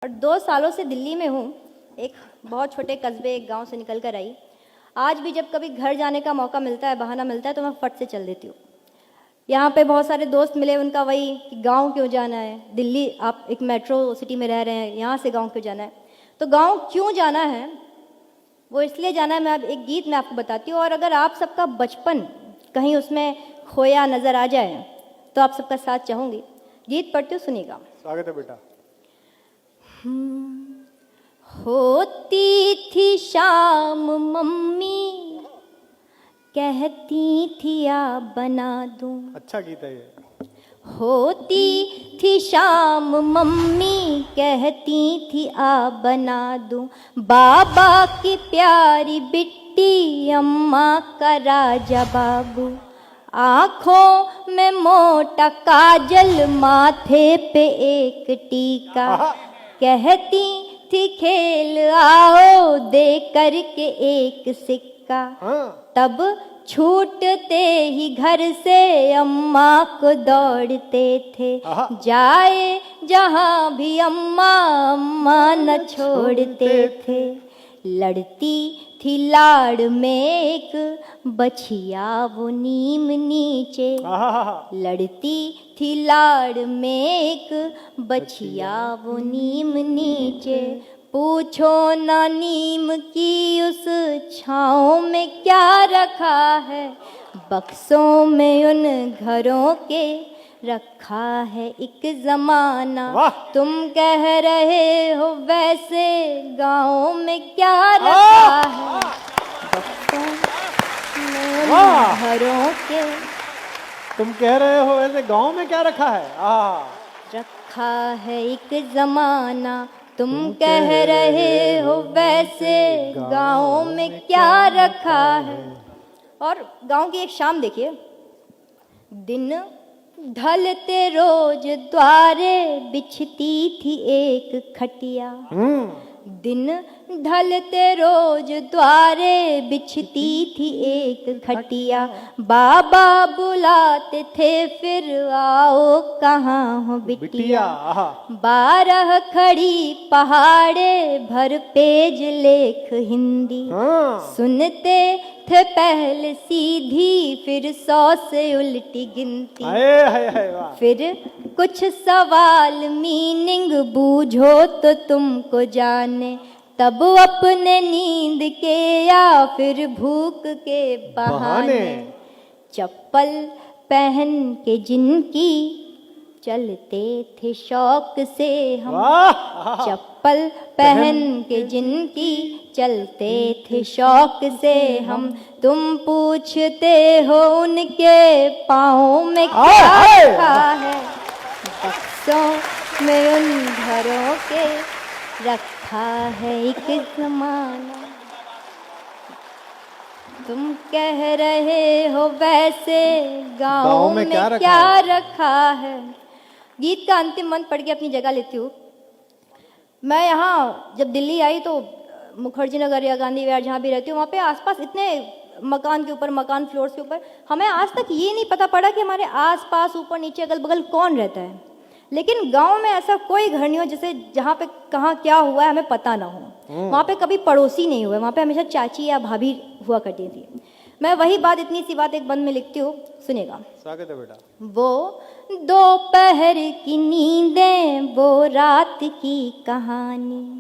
और 2 सालों से दिल्ली में हूँ। एक बहुत छोटे कस्बे, एक गांव से निकल कर आई। आज भी जब कभी घर जाने का मौका मिलता है, बहाना मिलता है, तो मैं फट से चल देती हूँ। यहाँ पे बहुत सारे दोस्त मिले, उनका वही कि गांव क्यों जाना है, दिल्ली आप एक मेट्रो सिटी में रह रहे हैं, यहाँ से गांव क्यों जाना है। तो गांव क्यों जाना है, वो इसलिए जाना है। मैं अब एक गीत मैं आपको बताती हूँ, और अगर आप सबका बचपन कहीं उसमें खोया नज़र आ जाए तो आप सबका साथ चाहूँगी। गीत पढ़ती हूँ, सुनिएगा। स्वागत है बेटा। होती थी शाम मम्मी कहती थी आ बना दूं। अच्छा गीत है ये। होती थी शाम मम्मी कहती थी आ बना दूं। बाबा की प्यारी बिट्टी अम्मा का राजा बाबू। आँखों में मोटा काजल, माथे पे एक टीका। कहती थी खेल आओ, दे करके एक सिक्का। तब छूटते ही घर से अम्मा को दौड़ते थे। जाए जहाँ भी अम्मा, अम्मा न छोड़ते थे। लड़ती थी लाड़ में एक बछिया वो नीम नीचे। लड़ती थी लाड़ में एक बछिया वो नीम नीचे। पूछो ना नीम की उस छाँव में क्या रखा है, बक्सों में उन घरों के रखा है एक जमाना। तुम कह रहे हो वैसे गाँव में क्या रखा है, बक्सों में उन घरों के। तुम कह रहे हो वैसे गांव में क्या रखा है? रखा है एक जमाना। तुम कह रहे हो वैसे गाँव में क्या रखा है। और गाँव की एक शाम देखिए। दिन ढलते रोज द्वारे बिछती थी एक खटिया। दिन ढलते रोज द्वारे बिछती थी एक खटिया। बाबा बुलाते थे फिर आओ कहाँ हो बिटिया। 12 खड़ी पहाड़े भर पेज लेख हिंदी। सुनते थे पहले सीधी, फिर 100 से उल्टी गिनती। फिर कुछ सवाल मीनिंग बूझो तो तुमको जाने। तब अपने नींद के या फिर भूख के बहाने। चप्पल पहन के जिनकी चलते थे शौक से हम। चप्पल पहन के जिनकी चलते थे शौक से हम। तुम पूछते हो उनके पाँव में क्या रखा है, बक्सों में उन घरों के रखा है एक जमाना। तुम कह रहे हो वैसे गाँव में क्या रखा है। गीत का अंतिम मंत्र पढ़ के अपनी जगह लेती हूँ। मैं यहाँ जब दिल्ली आई तो मुखर्जी नगर या गांधी विहार जहाँ भी रहती हूँ, वहाँ पे आसपास इतने मकान के ऊपर मकान, फ्लोर्स के ऊपर, हमें आज तक ये नहीं पता पड़ा कि हमारे आसपास ऊपर नीचे अगल बगल कौन रहता है। लेकिन गांव में ऐसा कोई घर नहीं हो जिसे जहाँ पे कहाँ क्या हुआ है हमें पता ना हो। वहाँ पे कभी पड़ोसी नहीं हुए, वहाँ पे हमेशा चाची या भाभी हुआ करती थी। मैं वही बात, इतनी सी बात एक बंद में लिखती हूँ, सुनेगा। स्वागत है बेटा। वो दोपहर की नींदें, वो रात की कहानी।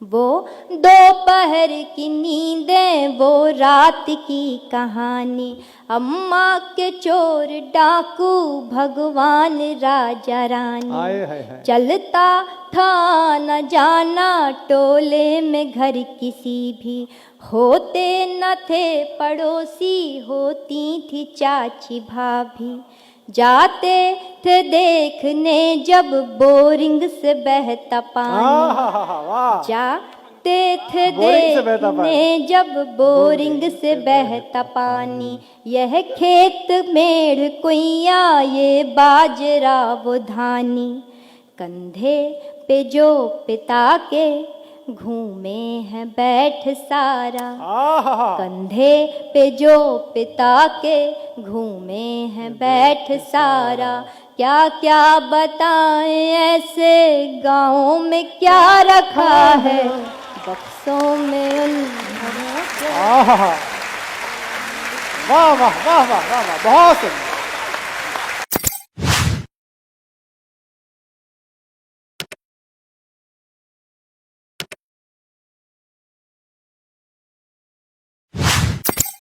वो दोपहर की नींदें, वो रात की कहानी। अम्मा के चोर डाकू, भगवान राजा रानी। चलता था न जाना टोले में घर किसी भी। होते न थे पड़ोसी, होती थी चाची भाभी। जाते थे देखने जब बोरिंग से बहता पानी। जाते थे देखने जब बोरिंग से बहता पानी। यह खेत मेढ़ कुइया, ये बाजरा वो धानी। कंधे पे जो पिता के घूमे हैं बैठ सारा। कंधे पे जो पिता के घूमे हैं बैठ सारा। क्या क्या बताएं ऐसे गाँव में क्या रखा है, बक्सों में आहा, वाह वाह वाह वाह वाह वाह, बहुत सुंदर।